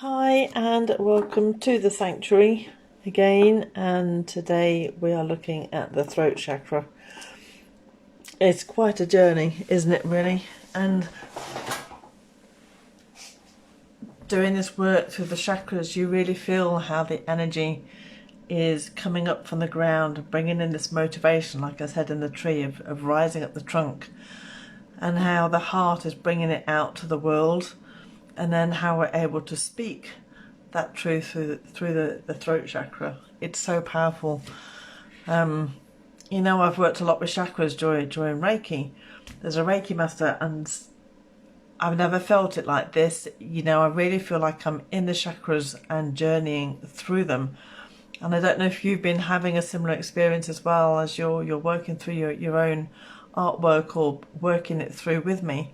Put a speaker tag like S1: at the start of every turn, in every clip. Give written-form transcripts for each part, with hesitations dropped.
S1: Hi and welcome to the sanctuary again, and today we are looking at the throat chakra. It's quite a journey, isn't it, really? And doing this work through the chakras, you really feel how the energy is coming up from the ground, bringing in this motivation, like I said in the tree, of rising up the trunk, and how the heart is bringing it out to the world, and then how we're able to speak that truth through the throat chakra. It's so powerful. You know, I've worked a lot with chakras during Reiki. There's a Reiki master, and I've never felt it like this. You know, I really feel like I'm in the chakras and journeying through them. And I don't know if you've been having a similar experience as well, as you're working through your own artwork or working it through with me.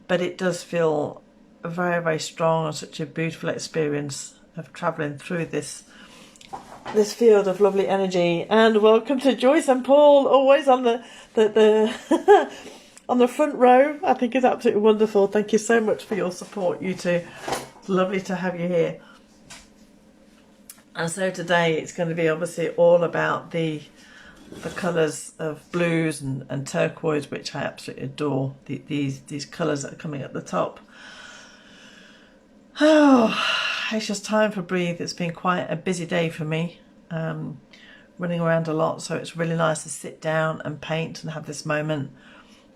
S1: But it does feel very, very strong and such a beautiful experience of travelling through this field of lovely energy. And welcome to Joyce and Paul, always on the on the front row. I think it's absolutely wonderful. Thank you so much for your support, you two. It's lovely to have you here. And so today it's going to be obviously all about the colours of blues and turquoise, which I absolutely adore. These colours that are coming at the top. Oh, it's just time for breathe. It's been quite a busy day for me, running around a lot, so it's really nice to sit down and paint and have this moment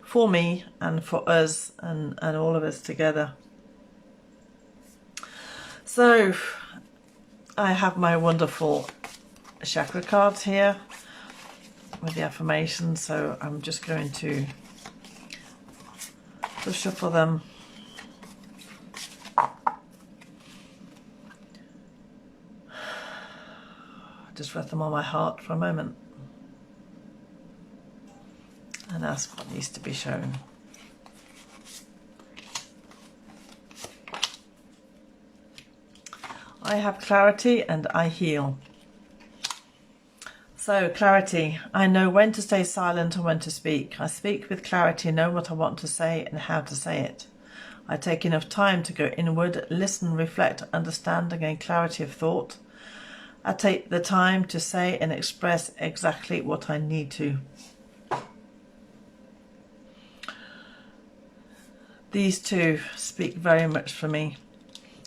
S1: for me and for us and all of us together. So I have my wonderful chakra cards here with the affirmations, so I'm just going to shuffle them. Just rest them on my heart for a moment and ask what needs to be shown. I have clarity and I heal. So clarity, I know when to stay silent and when to speak. I speak with clarity, know what I want to say and how to say it. I take enough time to go inward, listen, reflect, understand and gain clarity of thought. I take the time to say and express exactly what I need to. These two speak very much for me.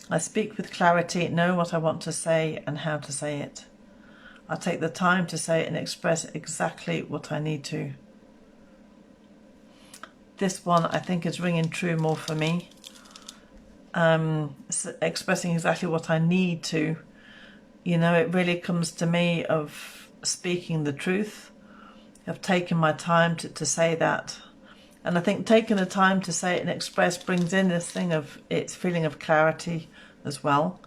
S1: I speak with clarity, know what I want to say and how to say it. I take the time to say and express exactly what I need to. This one I think is ringing true more for me. Expressing exactly what I need to. You know, it really comes to me of speaking the truth, of taking my time to say that. And I think taking the time to say it and express brings in this thing of its feeling of clarity as well.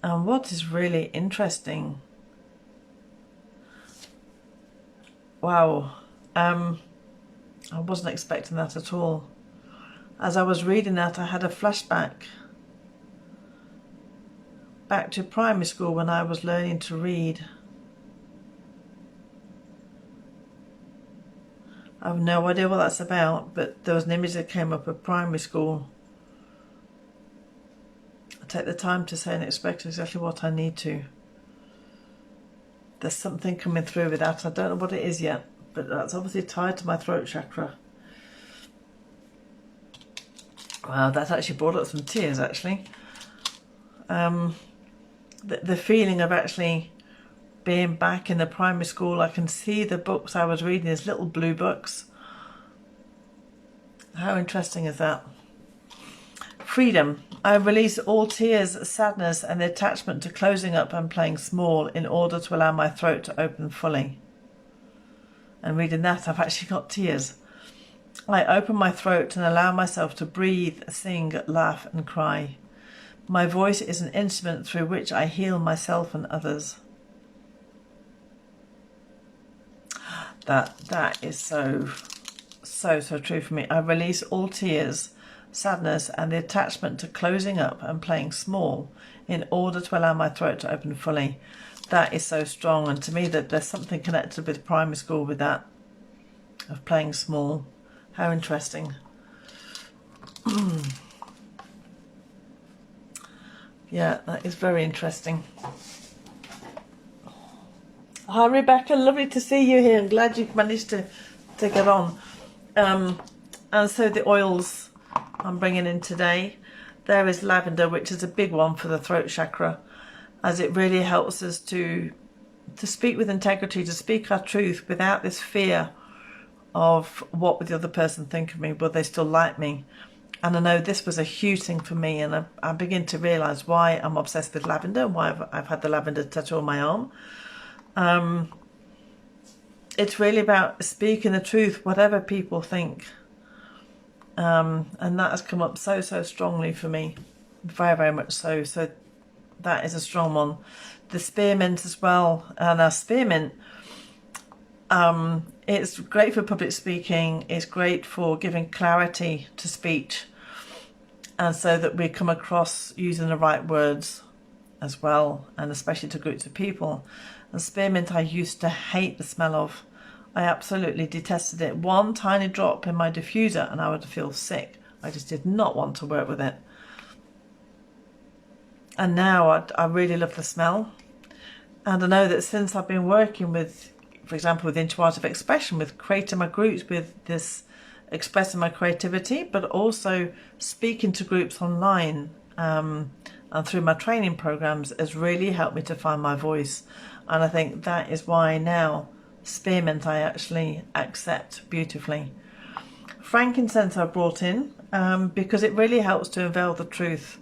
S1: And what is really interesting, wow, I wasn't expecting that at all. As I was reading that, I had a flashback back to primary school when I was learning to read. I have no idea what that's about, but there was an image that came up of primary school. I take the time to say and express exactly what I need to. There's something coming through with that. I don't know what it is yet, but that's obviously tied to my throat chakra. Wow, that actually brought up some tears, actually. The feeling of actually being back in the primary school. I can see the books I was reading, these little blue books. How interesting is that? Freedom. I release all tears, sadness and the attachment to closing up and playing small in order to allow my throat to open fully. And reading that, I've actually got tears. I open my throat and allow myself to breathe, sing, laugh and cry. My voice is an instrument through which I heal myself and others. That is so true for me. I release all tears, sadness and the attachment to closing up and playing small in order to allow my throat to open fully. That is so strong, and to me that there's something connected with primary school with that, of playing small. How interesting. Yeah, that is very interesting. Hi Rebecca, lovely to see you here. I'm glad you've managed to get on. And so the oils I'm bringing in today, there is lavender, which is a big one for the throat chakra, as it really helps us to speak with integrity, to speak our truth without this fear of what would the other person think of me, will they still like me? And I know this was a huge thing for me, and I begin to realise why I'm obsessed with lavender and why I've had the lavender tattoo on my arm. It's really about speaking the truth, whatever people think. And that has come up so strongly for me, very, very much so. So that is a strong one. The spearmint as well, and our spearmint, it's great for public speaking. It's great for giving clarity to speech, and so that we come across using the right words as well, and especially to groups of people. And spearmint I used to hate the smell of. I absolutely detested it. One tiny drop in my diffuser and I would feel sick. I just did not want to work with it. And now I really love the smell. And I know that since I've been working with, for example, with intuitive expression, with creating my groups, with this expressing my creativity, but also speaking to groups online and through my training programs, has really helped me to find my voice. And I think that is why now spearmint I actually accept beautifully. Frankincense I brought in because it really helps to unveil the truth.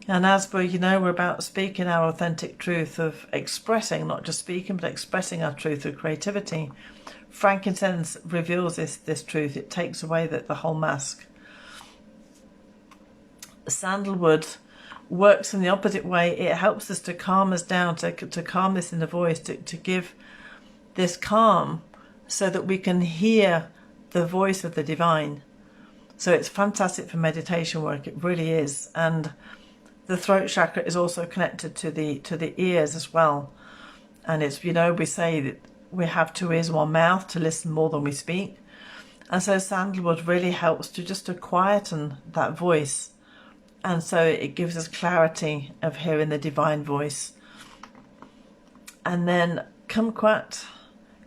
S1: And as we're about speaking our authentic truth, of expressing, not just speaking, but expressing our truth through creativity, frankincense reveals this truth. It takes away the whole mask. Sandalwood works in the opposite way. It helps us to calm us down, to calm this inner voice, to give this calm so that we can hear the voice of the divine. So it's fantastic for meditation work, it really is. And the throat chakra is also connected to the ears as well. And it's, we say that we have 2 ears and 1 mouth to listen more than we speak. And so sandalwood really helps to quieten that voice. And so it gives us clarity of hearing the divine voice. And then kumquat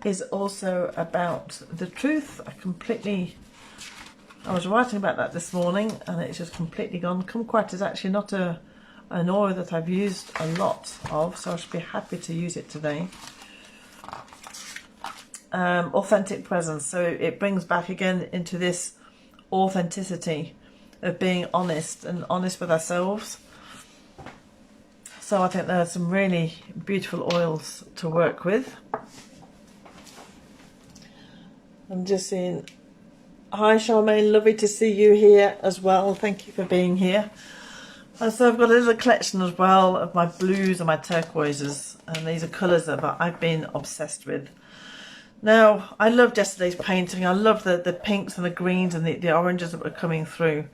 S1: is also about the truth. I was writing about that this morning and it's just completely gone. Kumquat is actually not an oil that I've used a lot of, so I should be happy to use it today. Authentic presence, so it brings back again into this authenticity of being honest and honest with ourselves. So I think there are some really beautiful oils to work with. I'm just seeing, hi Charmaine, lovely to see you here as well. Thank you for being here. And so I've got a little collection as well of my blues and my turquoises, and these are colours that I've been obsessed with. Now, I loved yesterday's painting. I love the pinks and the greens and the oranges that were coming through.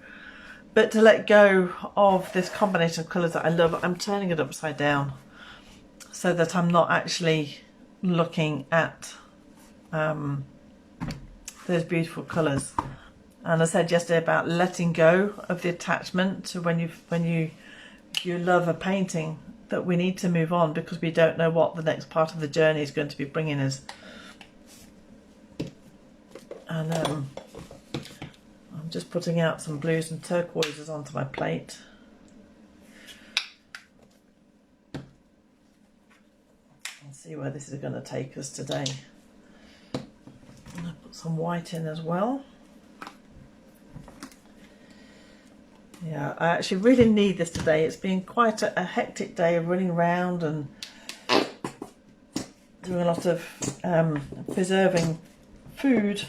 S1: But to let go of this combination of colours that I love, I'm turning it upside down so that I'm not actually looking at those beautiful colours. And I said yesterday about letting go of the attachment to when you love a painting, that we need to move on because we don't know what the next part of the journey is going to be bringing us. And I'm just putting out some blues and turquoises onto my plate. And see where this is going to take us today. And I'll put some white in as well. Yeah, I actually really need this today. It's been quite a hectic day of running around and doing a lot of preserving food.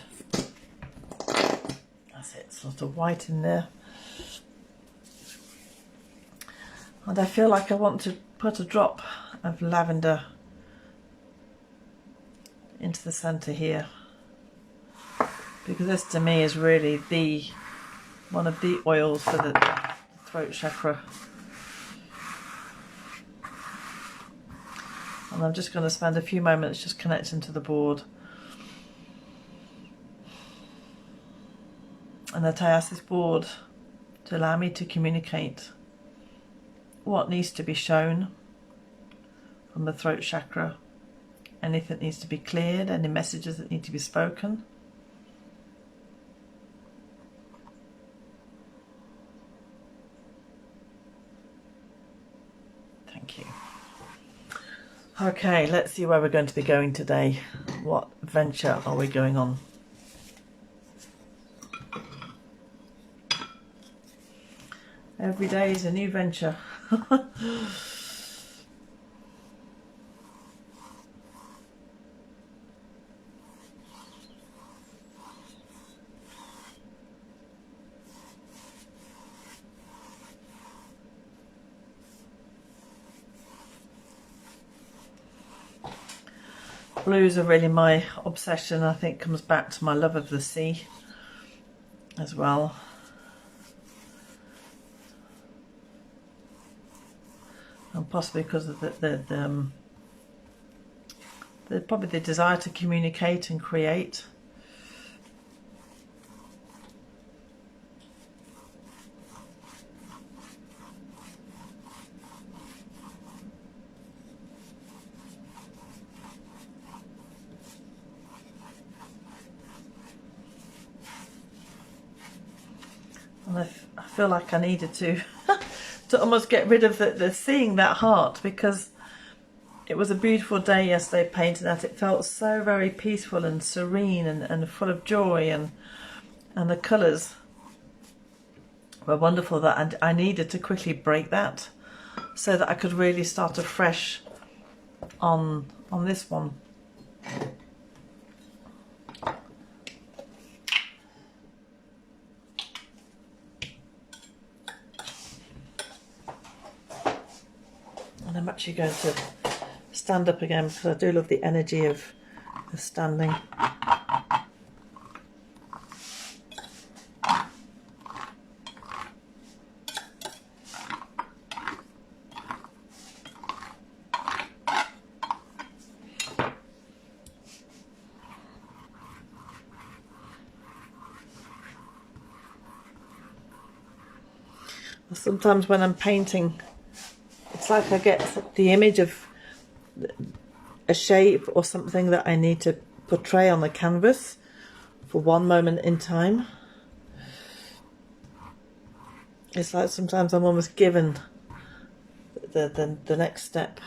S1: That's it, it's a lot of white in there. And I feel like I want to put a drop of lavender into the centre here, because this to me is really one of the oils for the throat chakra. And I'm just going to spend a few moments just connecting to the board. And that I ask this board to allow me to communicate what needs to be shown from the throat chakra, anything that needs to be cleared, any messages that need to be spoken. Thank you. Okay, let's see where we're going to be going today. What venture are we going on? Every day is a new venture. Blues are really my obsession. I think comes back to my love of the sea as well. And possibly because of probably the desire to communicate and create. And I feel like I needed to to almost get rid of the seeing that heart, because it was a beautiful day yesterday painting that. It felt so very peaceful and serene and full of joy, and the colours were wonderful, that I needed to quickly break that so that I could really start afresh on this one. And I'm actually going to stand up again because I do love the energy of standing. Sometimes when I'm painting, it's like I get the image of a shape or something that I need to portray on the canvas for one moment in time. It's like sometimes I'm almost given the next step.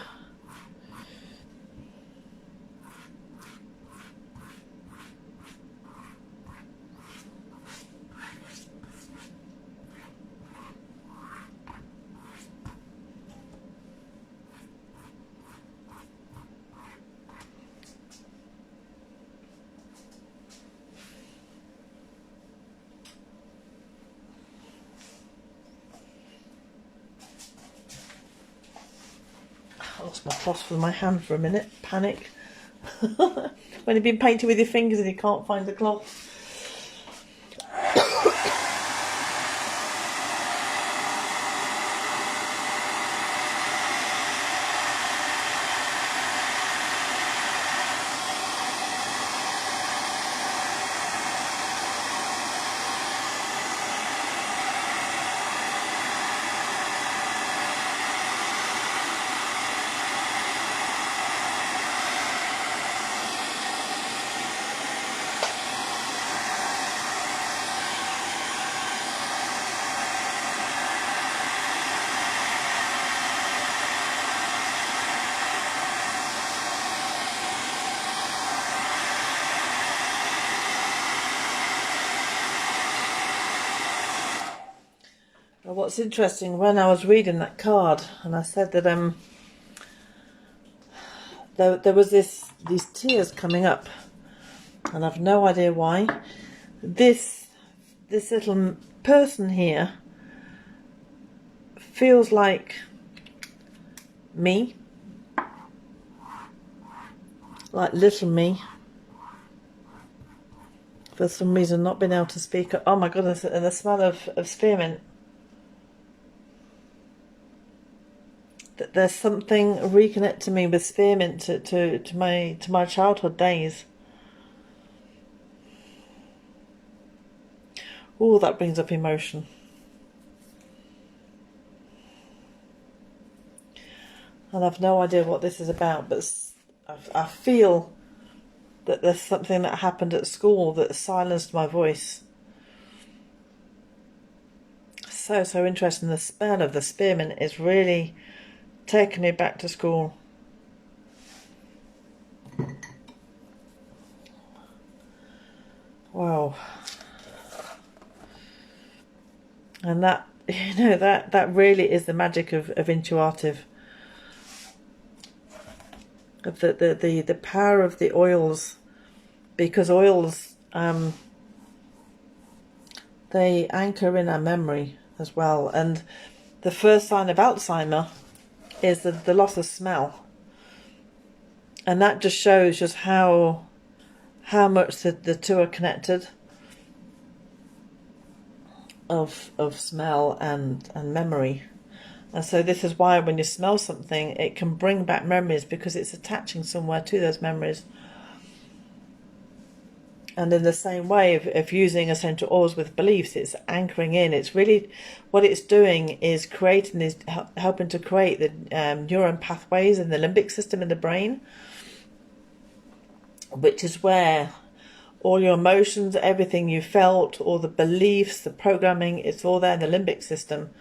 S1: I lost my cloth with my hand for a minute. Panic. When you've been painting with your fingers and you can't find the cloth. What's interesting, when I was reading that card and I said that there was these tears coming up, and I've no idea why. This little person here feels like me, like little me. For some reason, not being able to speak. Oh my goodness! And the smell of spearmint. There's something reconnecting me with spearmint to my childhood days. Oh, that brings up emotion. And I've no idea what this is about, but I feel that there's something that happened at school that silenced my voice. So interesting. The spell of the spearmint is really taking me back to school. Wow. And that, that really is the magic of intuitive. Of the power of the oils, because oils they anchor in our memory as well. And the first sign of Alzheimer is the loss of smell, and that just shows just how much the two are connected, of smell and memory. And so this is why when you smell something, it can bring back memories, because it's attaching somewhere to those memories. And in the same way, if using essential oils with beliefs, it's anchoring in. It's really, what it's doing is helping to create the neuron pathways in the limbic system in the brain, which is where all your emotions, everything you felt, all the beliefs, the programming, it's all there in the limbic system.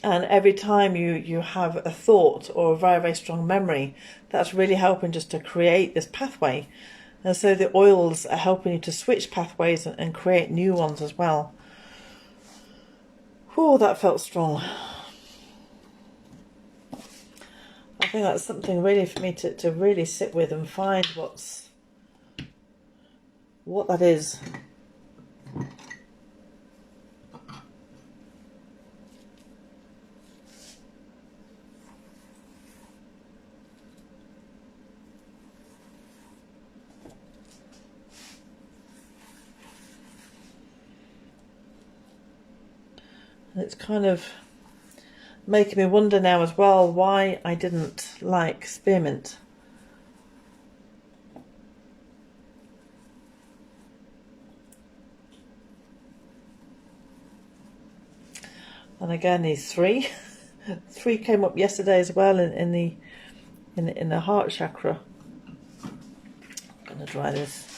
S1: And every time you have a thought or a very, very strong memory, that's really helping just to create this pathway. And so the oils are helping you to switch pathways and create new ones as well. Oh, that felt strong. I think that's something really for me to really sit with and find what that is. And it's kind of making me wonder now as well why I didn't like spearmint. And again, these three came up yesterday as well in the heart chakra. I'm going to dry this.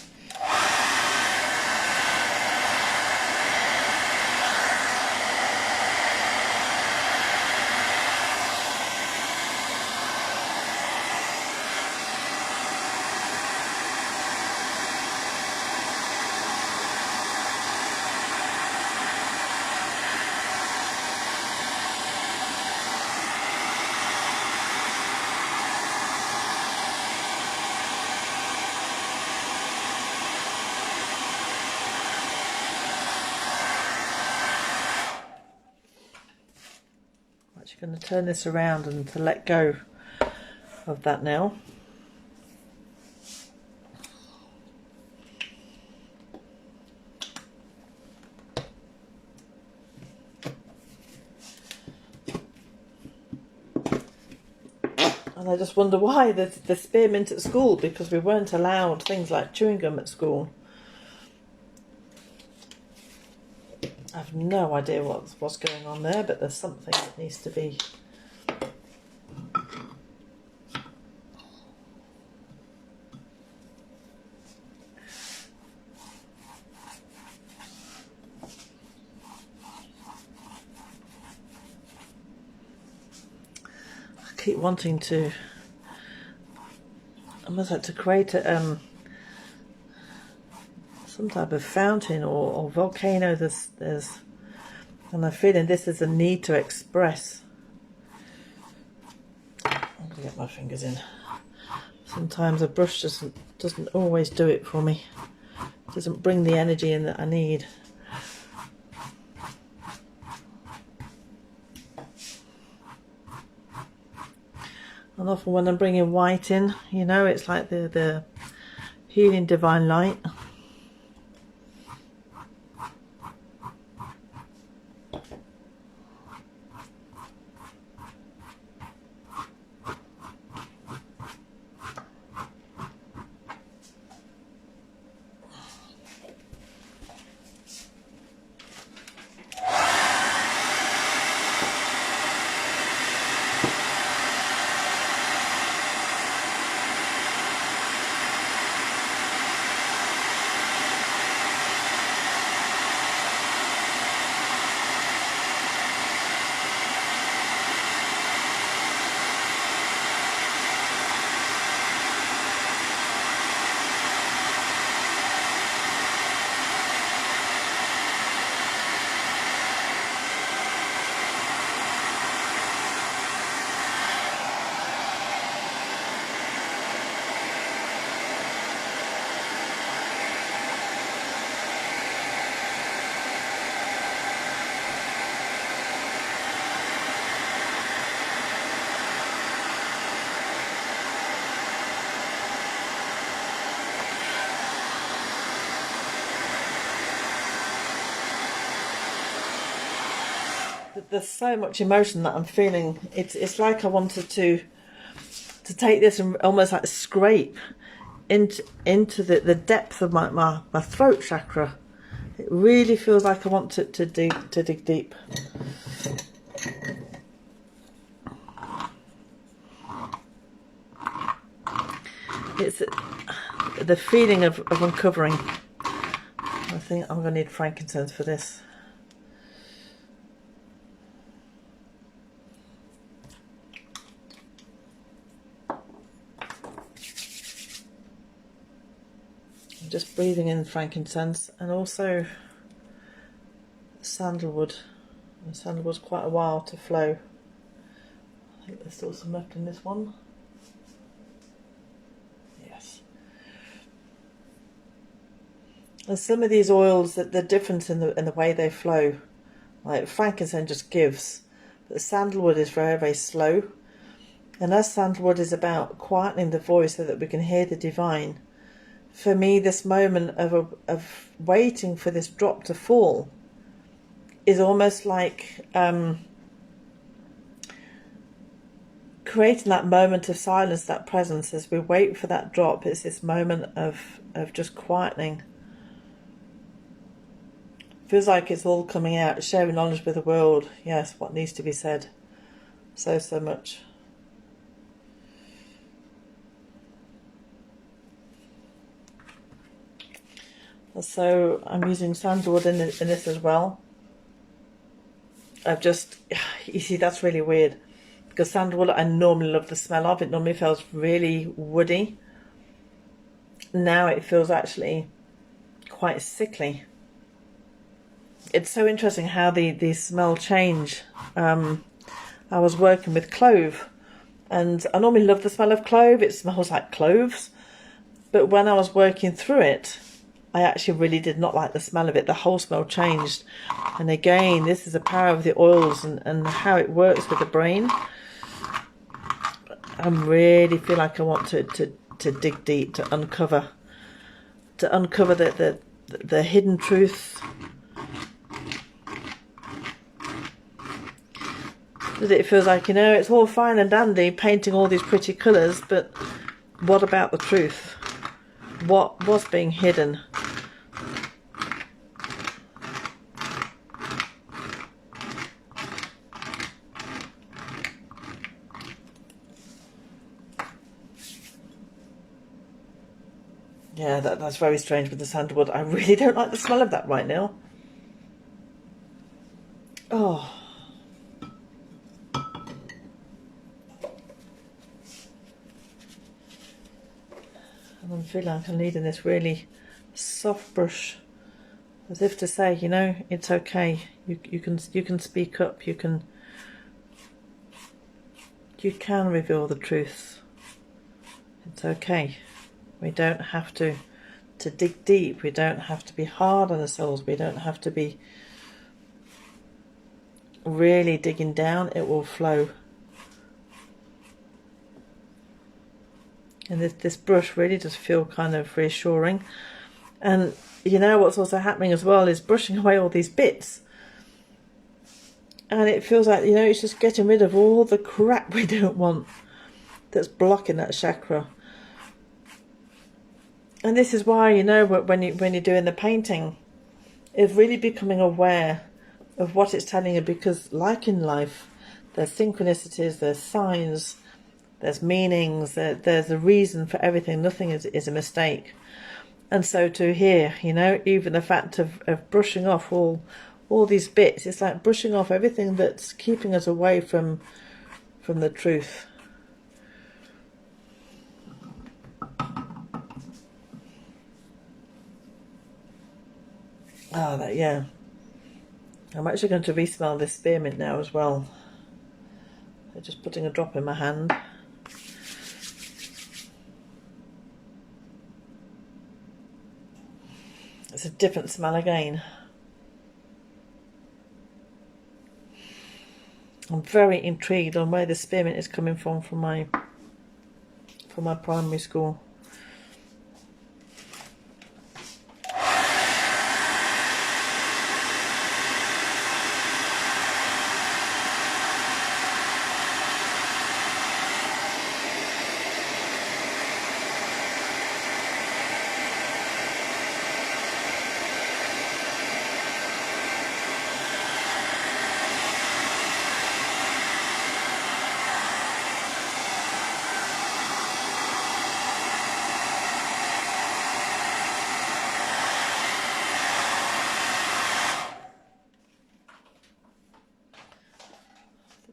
S1: Going to turn this around and to let go of that now. And I just wonder why the spearmint at school, because we weren't allowed things like chewing gum at school. I have no idea what's going on there, but there's something that needs to be. I keep wanting to. I must have to create some type of fountain or volcano. There's, and I'm feeling this is a need to express. I'm gonna get my fingers in. Sometimes a brush doesn't always do it for me. It doesn't bring the energy in that I need. And often when I'm bringing white in, it's like the healing divine light. There's so much emotion that I'm feeling. It's like I wanted to take this and almost like scrape into the depth of my throat chakra. It really feels like I want to dig deep. It's the feeling of uncovering. I think I'm going to need frankincense for this. I'm just breathing in frankincense and also sandalwood. And sandalwood's quite a while to flow. I think there's still some left in this one. Yes. And some of these oils, that the difference in the way they flow, like frankincense just gives, but the sandalwood is very, very slow. And as sandalwood is about quietening the voice so that we can hear the divine, for me, this moment of waiting for this drop to fall is almost like creating that moment of silence, that presence as we wait for that drop. It's this moment of just quietening. Feels like it's all coming out, sharing knowledge with the world. Yes, what needs to be said. So much. So I'm using sandalwood in this as well. You see, that's really weird. Because sandalwood, I normally love the smell of. It normally feels really woody. Now it feels actually quite sickly. It's so interesting how the smell change. I was working with clove, and I normally love the smell of clove. It smells like cloves. But when I was working through it, I actually really did not like the smell of it. The whole smell changed. And again, this is the power of the oils and how it works with the brain. I really feel like I want to dig deep, to uncover the hidden truth. It feels like, it's all fine and dandy painting all these pretty colours, but what about the truth? What was being hidden? Yeah, that's very strange with the sandalwood. I really don't like the smell of that right now. Oh. And I'm feeling like I'm needing this really soft brush, as if to say, it's okay. You can speak up. You can reveal the truth. It's okay. We don't have to dig deep. We don't have to be hard on ourselves. We don't have to be really digging down. It will flow. And this brush really does feel kind of reassuring. And what's also happening as well is brushing away all these bits. And it feels like, it's just getting rid of all the crap we don't want that's blocking that chakra. And this is why, when you're doing the painting, is really becoming aware of what it's telling you, because like in life, there's synchronicities, there's signs, there's meanings, there's a reason for everything. Nothing is a mistake. And so to here, even the fact of brushing off all these bits, it's like brushing off everything that's keeping us away from the truth. Yeah. I'm actually going to re-smell this spearmint now as well. So just putting a drop in my hand. It's a different smell again. I'm very intrigued on where the spearmint is coming from my primary school.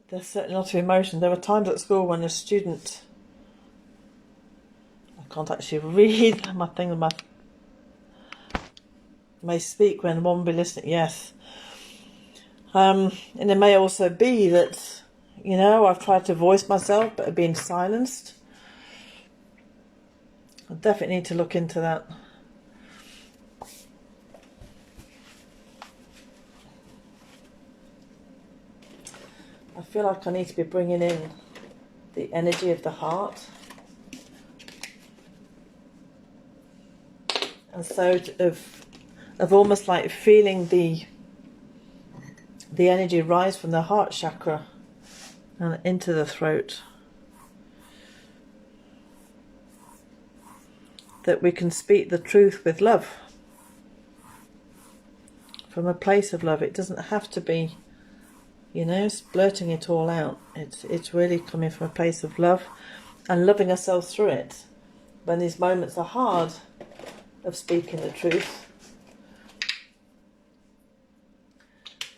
S1: there's certainly a lot of emotion. There were times at school when a student, I can't actually read my thing, may speak when one will be listening, yes. And it may also be that, you know, I've tried to voice myself but have been silenced. I definitely need to look into that. I feel like I need to be bringing in the energy of the heart. And so of almost like feeling the energy rise from the heart chakra and into the throat. That we can speak the truth with love. From a place of love. It doesn't have to be, you know, blurting it all out. It's really coming from a place of love and loving ourselves through it. When these moments are hard of speaking the truth.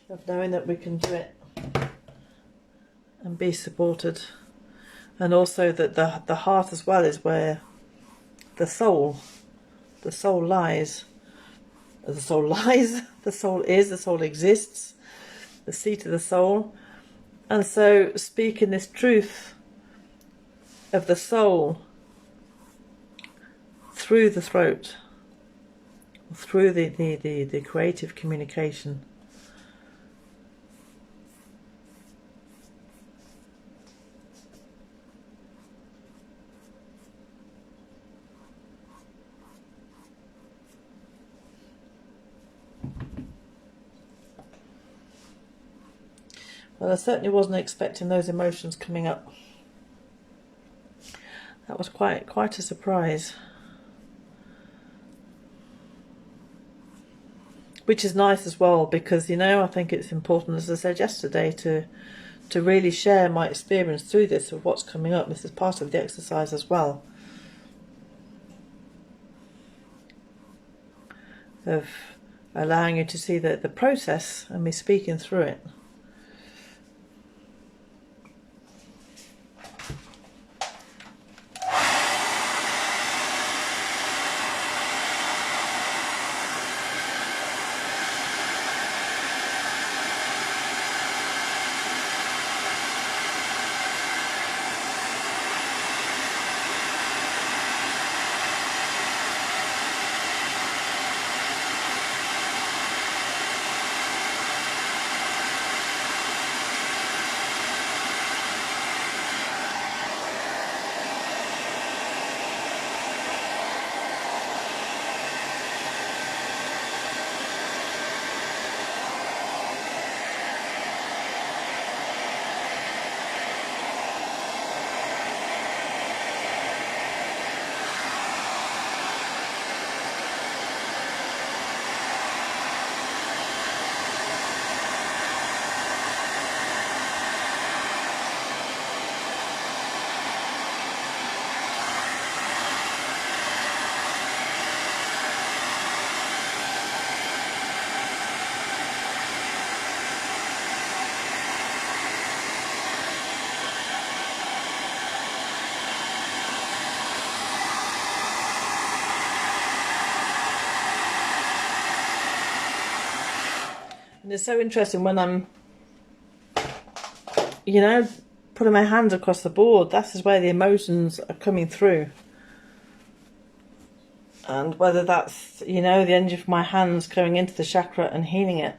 S1: Of knowing that we can do it and be supported, and also that the heart as well is where the soul lies. The soul lies, the soul is, the soul exists, the seat of the soul. And so speaking this truth of the soul through the throat, through the creative communication. Well, I certainly wasn't expecting those emotions coming up. That was quite a surprise. Which is nice as well, because, you know, I think it's important, as I said yesterday, to really share my experience through this of what's coming up. This is part of the exercise as well. Of allowing you to see the process and me speaking through it. And it's so interesting when I'm, you know, putting my hands across the board, that is where the emotions are coming through. And whether that's, you know, the energy from my hands going into the chakra and healing it.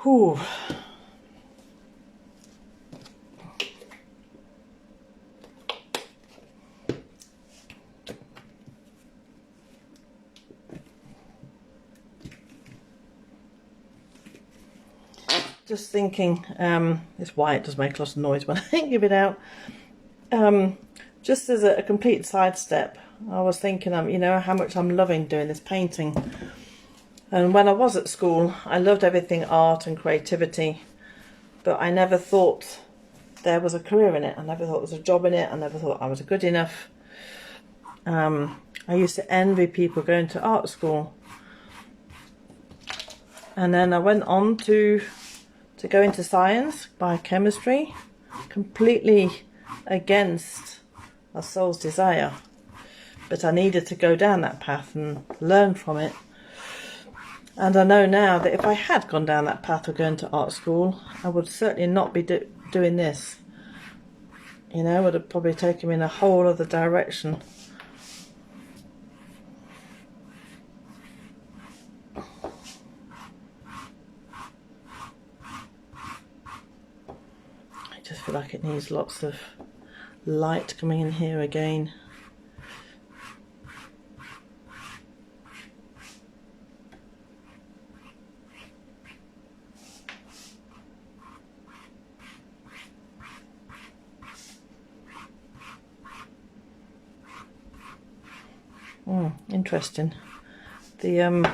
S1: Whew. Just thinking, it's why it does make a lot of noise when I give it out. Just as a complete sidestep, I was thinking, you know, how much I'm loving doing this painting. And when I was at school, I loved everything art and creativity, but I never thought there was a career in it. I never thought there was a job in it. I never thought I was good enough. I used to envy people going to art school. And then I went on to go into science, biochemistry, completely against my soul's desire. But I needed to go down that path and learn from it. And I know now that if I had gone down that path of going to art school, I would certainly not be doing this. You know, it would have probably taken me in a whole other direction. I just feel like it needs lots of light coming in here again. Interesting. I'm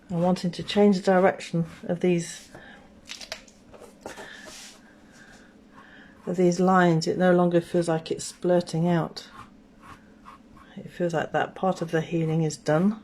S1: wanting to change the direction of these lines. It no longer feels like it's splurting out. It feels like that part of the healing is done.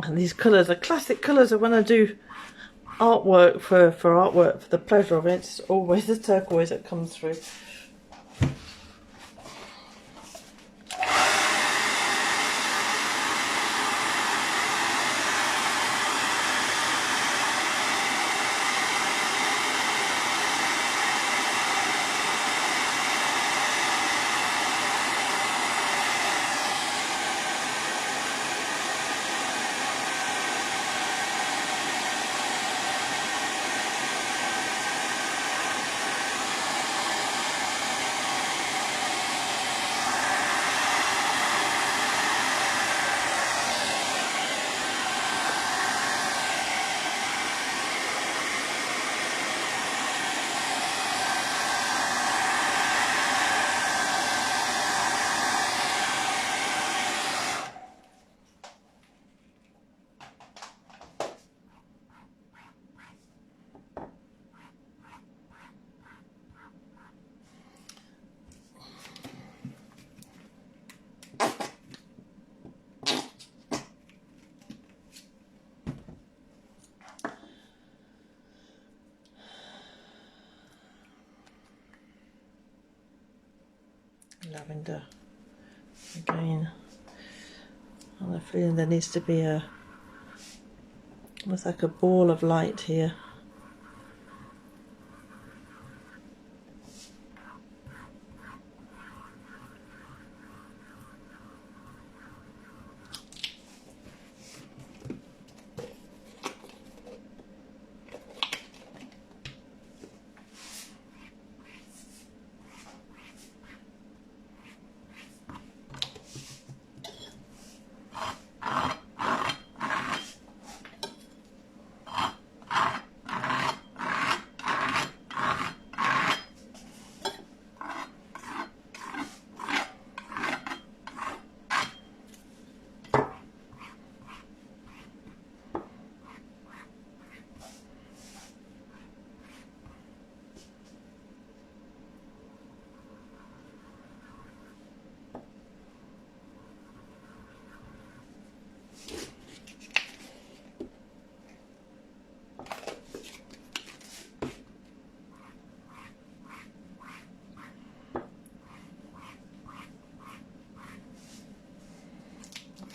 S1: And these colours are classic colours of when I do artwork for the pleasure of it. It's always the turquoise that comes through. Lavender again, and I'm feeling there needs to be almost like a ball of light here.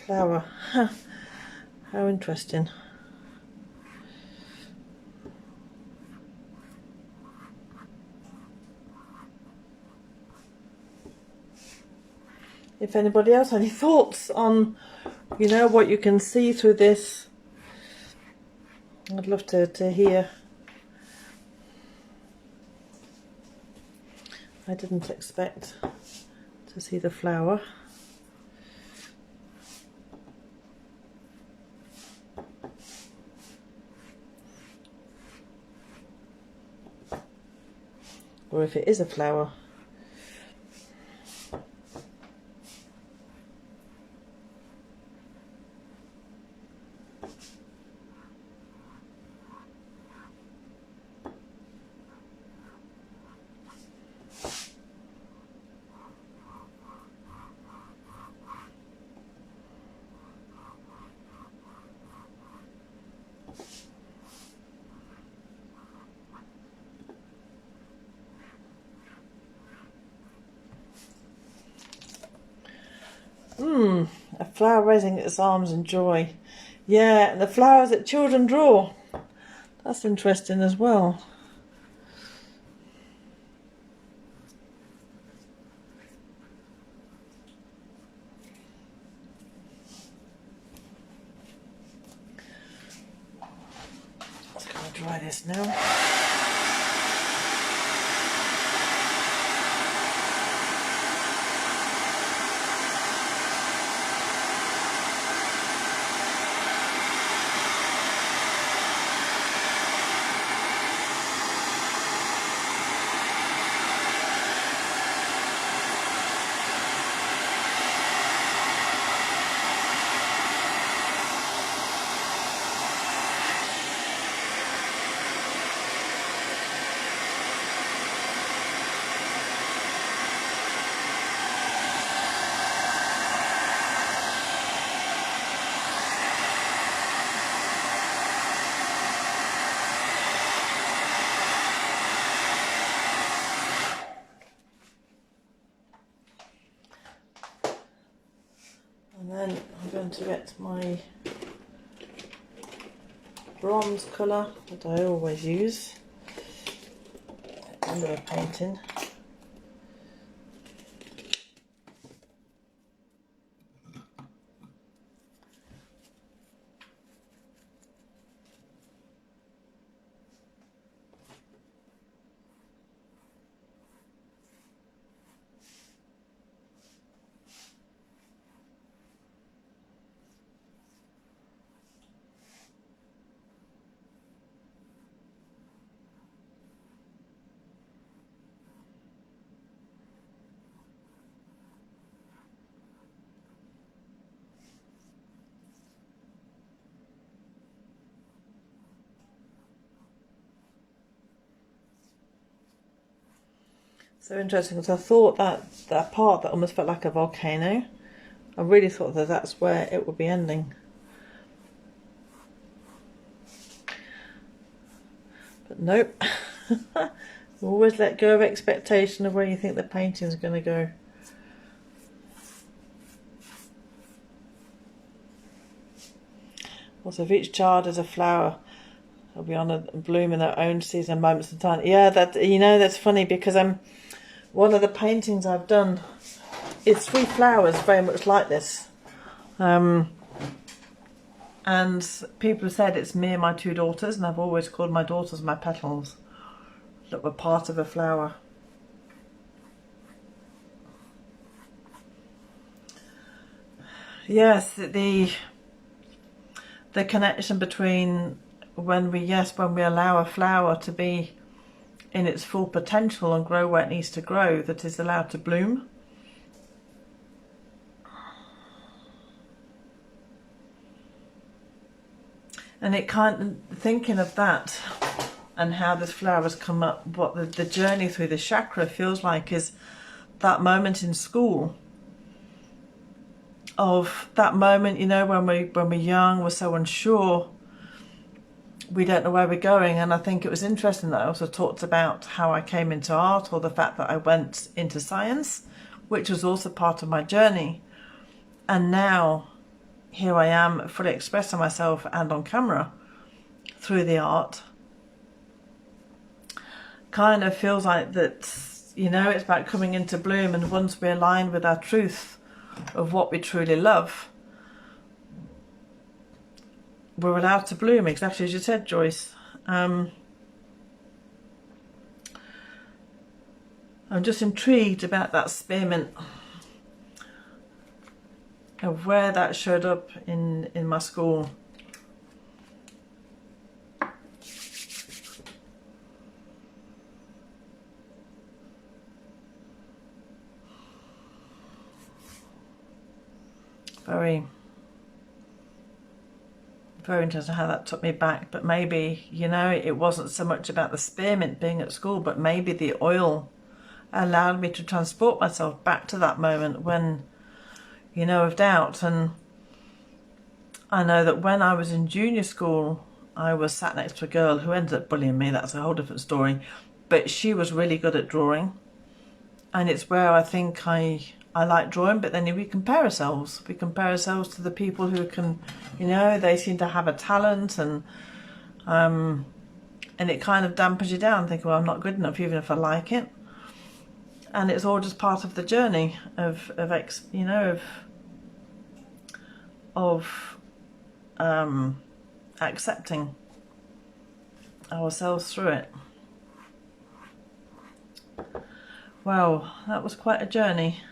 S1: flower. Huh. How interesting. If anybody else has any thoughts on, you know, what you can see through this, I'd love to hear. I didn't expect to see the flower. Or if it is a flower. A flower raising its arms in joy. Yeah, and the flowers that children draw. That's interesting as well. Just going to dry this now. And then I'm going to get my bronze colour that I always use under a painting. So interesting, because I thought that part that almost felt like a volcano, I really thought that that's where it would be ending. But nope. Always let go of expectation of where you think the painting's going to go. Also, if each child is a flower, they'll be on a bloom in their own season, moments of time. Yeah, that's funny, because one of the paintings I've done is 3 flowers very much like this. And people have said it's me and my 2 daughters, and I've always called my daughters my petals that were part of a flower. Yes, the connection between when we allow a flower to be in its full potential and grow where it needs to grow, that is allowed to bloom. And it kind of, thinking of that and how this flower has come up, what the journey through the chakra feels like, is that moment in school, of that moment, you know, when we're young, we're so unsure, we don't know where we're going. And I think it was interesting that I also talked about how I came into art, or the fact that I went into science, which was also part of my journey. And now here I am fully expressing myself and on camera through the art. Kind of feels like that, you know, it's about coming into bloom, and once we're aligned with our truth of what we truly love, we're allowed to bloom, exactly as you said, Joyce. I'm just intrigued about that spearmint, of where that showed up in my school. Very, very interesting how that took me back. But maybe, you know, it wasn't so much about the spearmint being at school, but maybe the oil allowed me to transport myself back to that moment when, you know, of doubt. And I know that when I was in junior school, I was sat next to a girl who ended up bullying me. That's a whole different story. But she was really good at drawing. And it's where I think I like drawing, but then we compare ourselves. We compare ourselves to the people who can, you know, they seem to have a talent, and it kind of dampens you down, thinking, well, I'm not good enough even if I like it. And it's all just part of the journey of accepting ourselves through it. Wow, that was quite a journey.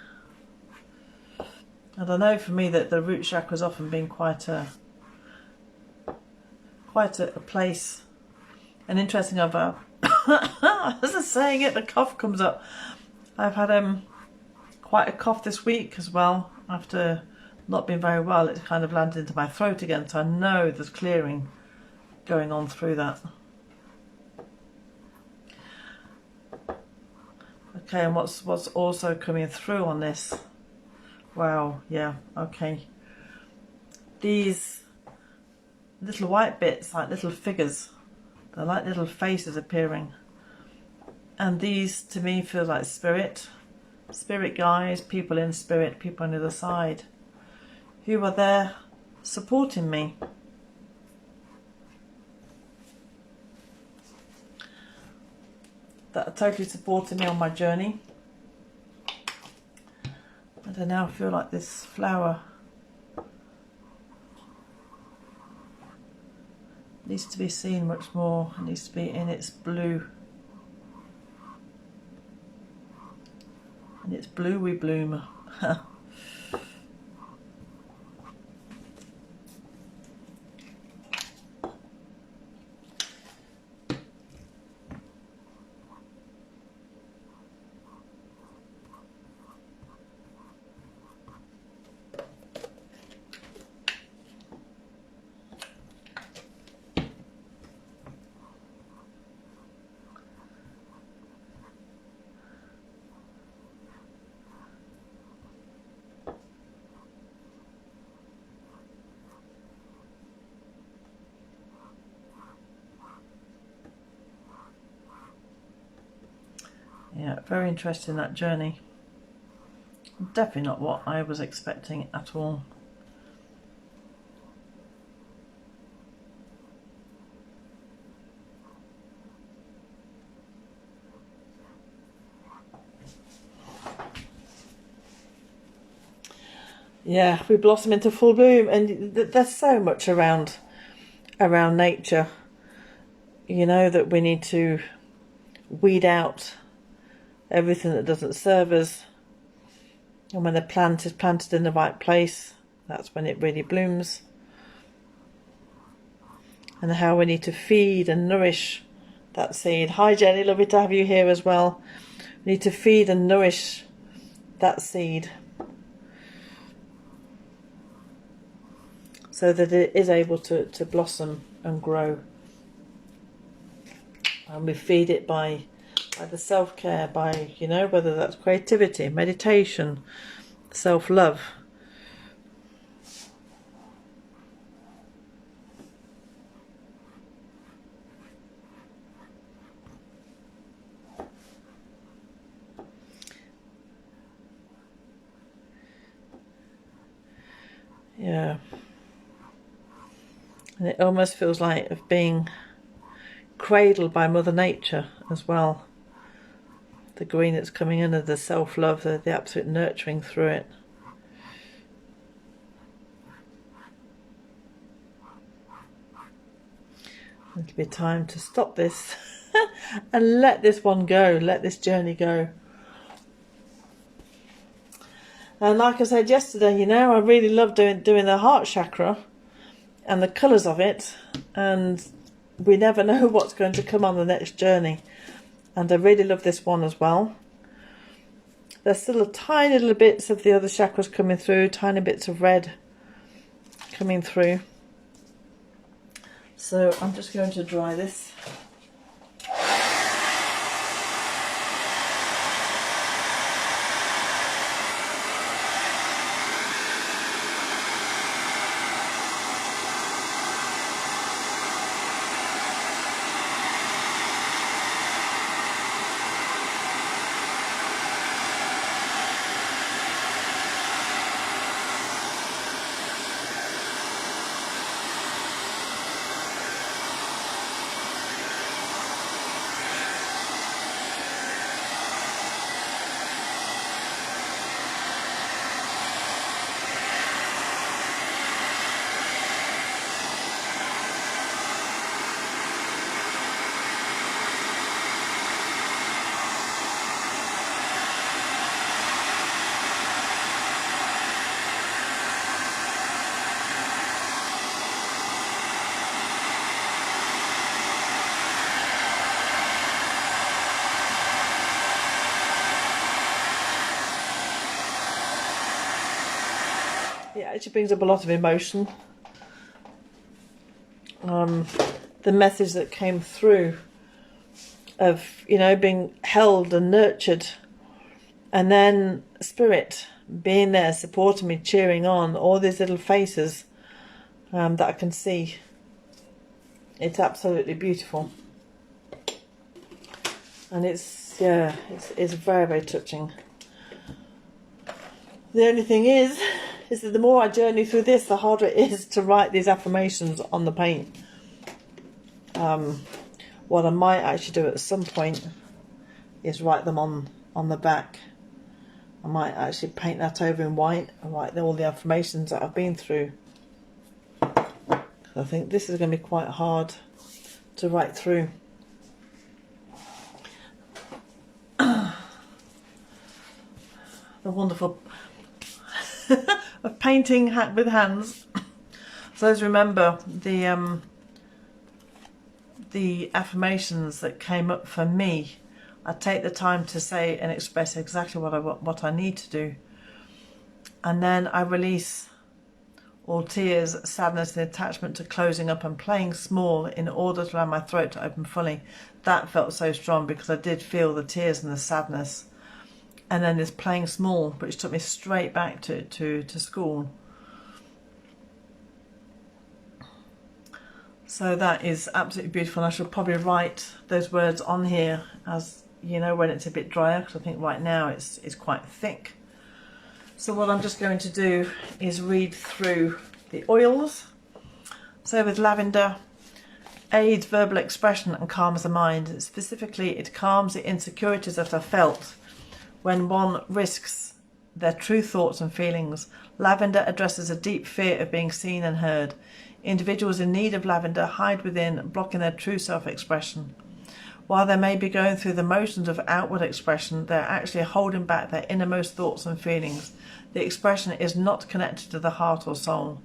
S1: And I know for me that the root chakra's often been quite a place. And interesting, as I'm saying it, the cough comes up. I've had quite a cough this week as well. After not being very well, it kind of landed into my throat again. So I know there's clearing going on through that. Okay, and what's also coming through on this? Wow, yeah, okay. These little white bits, like little figures, they're like little faces appearing. And these, to me, feel like spirit guides, people in spirit, people on the other side, who are there supporting me. That are totally supporting me on my journey. And I now feel like this flower needs to be seen much more. It needs to be in its blue. In its blue we bloom. Yeah, very interesting, that journey. Definitely not what I was expecting at all. Yeah, we blossom into full bloom, and there's so much around nature, you know, that we need to weed out everything that doesn't serve us. And when the plant is planted in the right place, that's when it really blooms. And how we need to feed and nourish that seed. Hi Jenny, lovely to have you here as well. We need to feed and nourish that seed so that it is able to blossom and grow. And we feed it by the self-care, by, you know, whether that's creativity, meditation, self-love. Yeah. And it almost feels like of being cradled by Mother Nature as well. The green that's coming in, and the self-love, the absolute nurturing through it. It'll be time to stop this and let this one go, let this journey go. And like I said yesterday, you know, I really love doing the heart chakra and the colours of it, and we never know what's going to come on the next journey. And I really love this one as well. There's still a tiny little bits of the other chakras coming through, tiny bits of red coming through. So I'm just going to dry this. Yeah, it brings up a lot of emotion. The message that came through of, you know, being held and nurtured, and then spirit being there, supporting me, cheering on, all these little faces that I can see. It's absolutely beautiful. And it's, yeah, it's very, very touching. The only thing is that the more I journey through this, the harder it is to write these affirmations on the paint. What I might actually do at some point is write them on the back. I might actually paint that over in white and write all the affirmations that I've been through. I think this is going to be quite hard to write through. The wonderful of painting with hands. So let's remember the affirmations that came up for me. I take the time to say and express exactly what I need to do, and then I release all tears, sadness and attachment to closing up and playing small in order to allow my throat to open fully. That felt so strong because I did feel the tears and the sadness. And then this playing small, which took me straight back to school. So that is absolutely beautiful. And I should probably write those words on here, as you know, when it's a bit drier, because I think right now it's quite thick. So what I'm just going to do is read through the oils. So with lavender, aids verbal expression and calms the mind. Specifically, it calms the insecurities that are felt when one risks their true thoughts and feelings. Lavender addresses a deep fear of being seen and heard. Individuals in need of lavender hide within, blocking their true self-expression. While they may be going through the motions of outward expression, they're actually holding back their innermost thoughts and feelings. The expression is not connected to the heart or soul.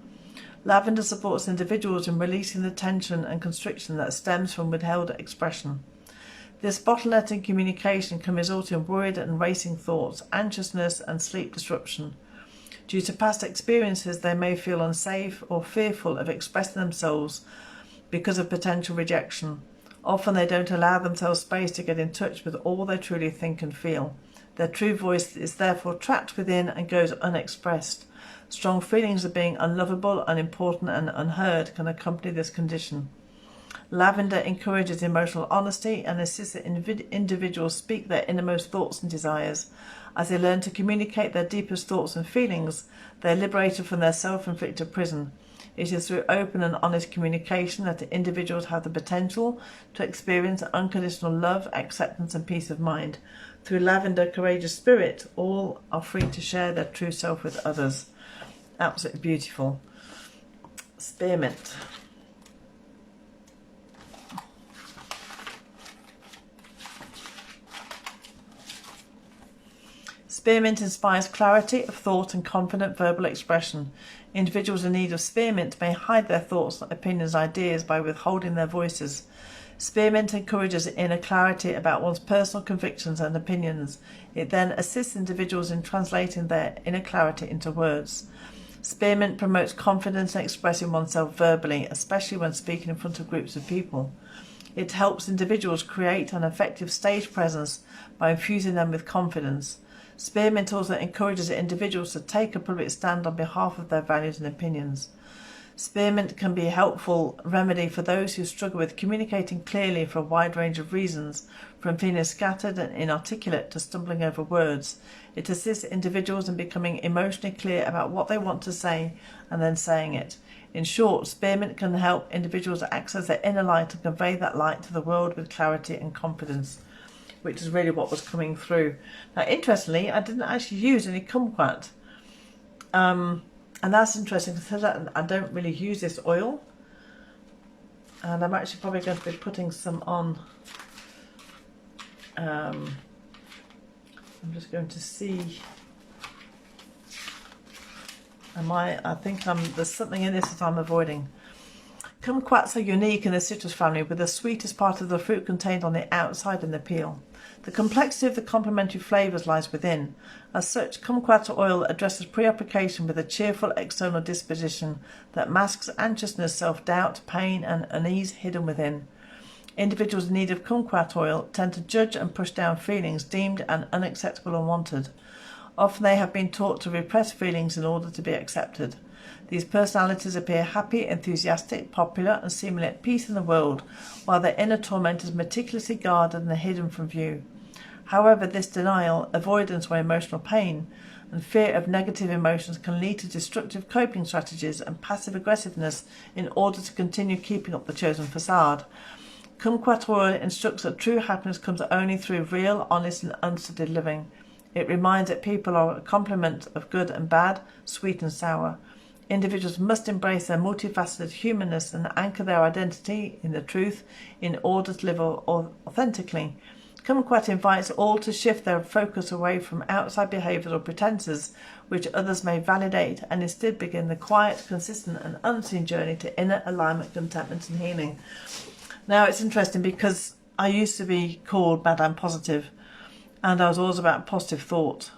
S1: Lavender supports individuals in releasing the tension and constriction that stems from withheld expression. This bottleneck in communication can result in worried and racing thoughts, anxiousness and sleep disruption. Due to past experiences, they may feel unsafe or fearful of expressing themselves because of potential rejection. Often they don't allow themselves space to get in touch with all they truly think and feel. Their true voice is therefore trapped within and goes unexpressed. Strong feelings of being unlovable, unimportant and unheard can accompany this condition. Lavender encourages emotional honesty and assists individuals speak their innermost thoughts and desires. As they learn to communicate their deepest thoughts and feelings, they are liberated from their self-inflicted prison. It is through open and honest communication that individuals have the potential to experience unconditional love, acceptance and peace of mind. Through lavender, courageous spirit, all are free to share their true self with others. Absolutely beautiful. Spearmint. Spearmint inspires clarity of thought and confident verbal expression. Individuals in need of spearmint may hide their thoughts, opinions, ideas by withholding their voices. Spearmint encourages inner clarity about one's personal convictions and opinions. It then assists individuals in translating their inner clarity into words. Spearmint promotes confidence in expressing oneself verbally, especially when speaking in front of groups of people. It helps individuals create an effective stage presence by infusing them with confidence. Spearmint also encourages individuals to take a public stand on behalf of their values and opinions. Spearmint can be a helpful remedy for those who struggle with communicating clearly for a wide range of reasons, from feeling scattered and inarticulate to stumbling over words. It assists individuals in becoming emotionally clear about what they want to say and then saying it. In short, spearmint can help individuals access their inner light and convey that light to the world with clarity and confidence, which is really what was coming through. Now, interestingly, I didn't actually use any kumquat. And that's interesting because I don't really use this oil. And I'm actually probably going to be putting some on. I'm just going to see. I think there's something in this that I'm avoiding. Kumquats are unique in the citrus family, with the sweetest part of the fruit contained on the outside in the peel. The complexity of the complementary flavours lies within. As such, kumquat oil addresses preoccupation with a cheerful external disposition that masks anxiousness, self-doubt, pain and unease hidden within. Individuals in need of kumquat oil tend to judge and push down feelings deemed unacceptable and unwanted. Often they have been taught to repress feelings in order to be accepted. These personalities appear happy, enthusiastic, popular and seemingly at peace in the world, while their inner torment is meticulously guarded and hidden from view. However, this denial, avoidance or emotional pain, and fear of negative emotions can lead to destructive coping strategies and passive aggressiveness in order to continue keeping up the chosen facade. Kumquat oil instructs that true happiness comes only through real, honest and unstudied living. It reminds that people are a complement of good and bad, sweet and sour. Individuals must embrace their multifaceted humanness and anchor their identity in the truth in order to live authentically. Kumquat invites all to shift their focus away from outside behaviours or pretences which others may validate and instead begin the quiet, consistent and unseen journey to inner alignment, contentment and healing. Now it's interesting because I used to be called Madame Positive and I was always about positive thought.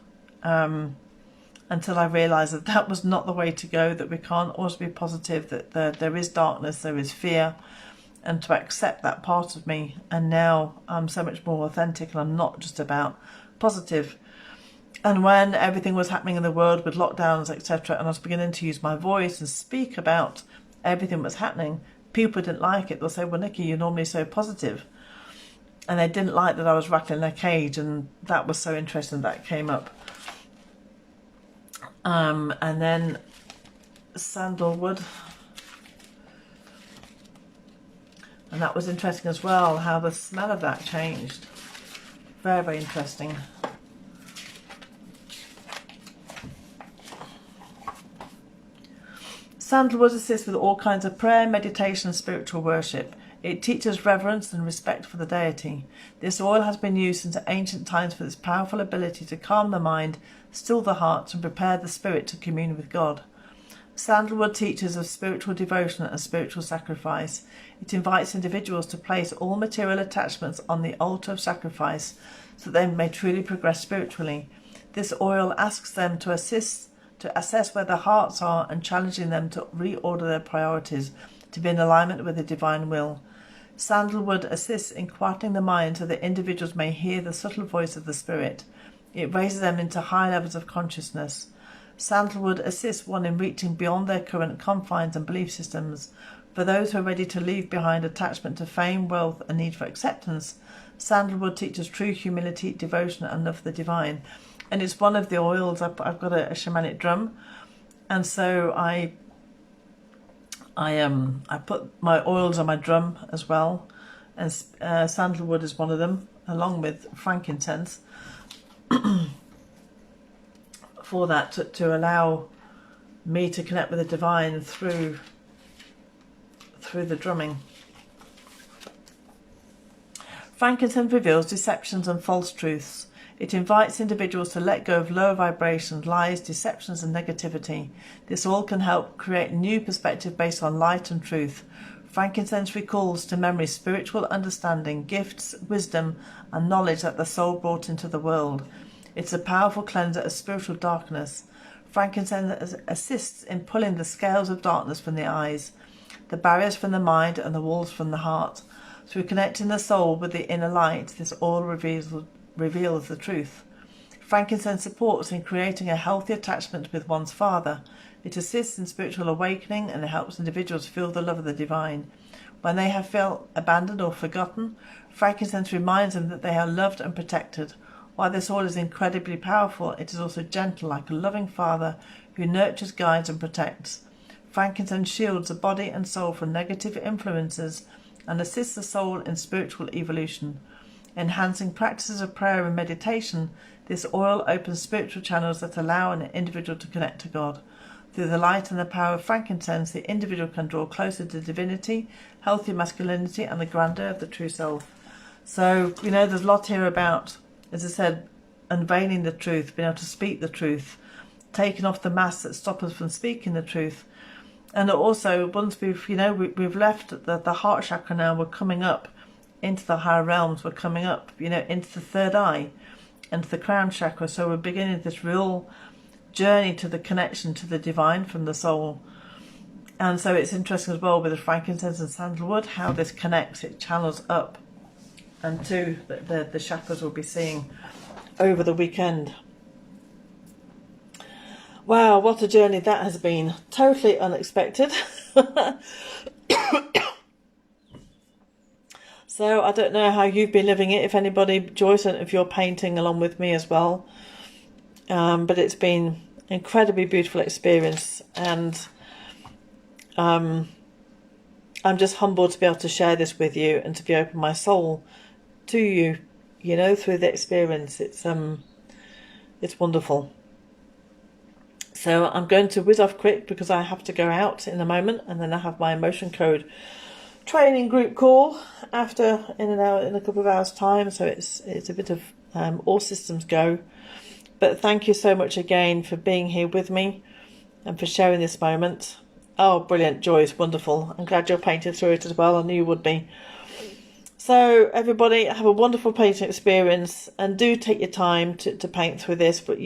S1: Until I realised that that was not the way to go, that we can't always be positive, that there is darkness, there is fear, and to accept that part of me. And now I'm so much more authentic and I'm not just about positive. And when everything was happening in the world with lockdowns, etc., and I was beginning to use my voice and speak about everything that was happening, people didn't like it. They'll say, well, Nikki, you're normally so positive. And they didn't like that I was rattling their cage, and that was so interesting that came up. And then sandalwood, and that was interesting as well, how the smell of that changed. Very, very interesting. Sandalwood assists with all kinds of prayer, meditation and spiritual worship. It teaches reverence and respect for the deity. This oil has been used since ancient times for its powerful ability to calm the mind, still the heart and prepare the spirit to commune with God. Sandalwood teaches of spiritual devotion and spiritual sacrifice. It invites individuals to place all material attachments on the altar of sacrifice so that they may truly progress spiritually. This oil asks them to assess where their hearts are and challenging them to reorder their priorities to be in alignment with the divine will. Sandalwood assists in quietening the mind so that individuals may hear the subtle voice of the spirit. It raises them into high levels of consciousness. Sandalwood assists one in reaching beyond their current confines and belief systems. For those who are ready to leave behind attachment to fame, wealth and need for acceptance, sandalwood teaches true humility, devotion and love for the divine. And it's one of the oils. I've got a shamanic drum, and so I I put my oils on my drum as well, and sandalwood is one of them, along with frankincense, for that to allow me to connect with the divine through the drumming. Frankincense reveals deceptions and false truths. It invites individuals to let go of lower vibrations, lies, deceptions and negativity. This all can help create a new perspective based on light and truth. Frankincense recalls to memory spiritual understanding, gifts, wisdom and knowledge that the soul brought into the world. It's a powerful cleanser of spiritual darkness. Frankincense assists in pulling the scales of darkness from the eyes, the barriers from the mind and the walls from the heart. Through connecting the soul with the inner light, this all reveals the truth. Frankincense supports in creating a healthy attachment with one's father. It assists in spiritual awakening and it helps individuals feel the love of the divine. When they have felt abandoned or forgotten, frankincense reminds them that they are loved and protected. While this oil is incredibly powerful, it is also gentle, like a loving father who nurtures, guides and protects. Frankincense shields the body and soul from negative influences and assists the soul in spiritual evolution. Enhancing practices of prayer and meditation, this oil opens spiritual channels that allow an individual to connect to God. Through the light and the power of frankincense, the individual can draw closer to divinity, healthy masculinity and the grandeur of the true self. So, there's a lot here about, as I said, unveiling the truth, being able to speak the truth, taking off the masks that stop us from speaking the truth. And also, once we've left the heart chakra now, we're coming up into the higher realms, we're coming up, into the third eye, into the crown chakra. So we're beginning this real journey to the connection to the divine from the soul. And so it's interesting as well with the frankincense and sandalwood, how this connects, it channels up and to the chakras we'll be seeing over the weekend. Wow, what a journey that has been. Totally unexpected. So I don't know how you've been living it. If anybody, Joyce, if you're painting along with me as well. But it's been an incredibly beautiful experience. And I'm just humbled to be able to share this with you and to be open my soul to you, through the experience. It's wonderful. So I'm going to whiz off quick because I have to go out in a moment, and then I have my emotion code training group call in a couple of hours time. So it's a bit of all systems go. But thank you so much again for being here with me and for sharing this moment. Oh, brilliant, Joyce, wonderful. I'm glad you're painting through it as well. I knew you would be. So everybody, have a wonderful painting experience, and do take your time to paint through this. But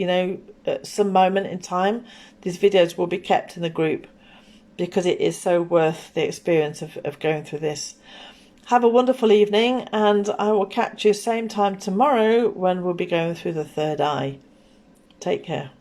S1: at some moment in time, these videos will be kept in the group because it is so worth the experience of going through this. Have a wonderful evening, and I will catch you same time tomorrow when we'll be going through the third eye. Take care.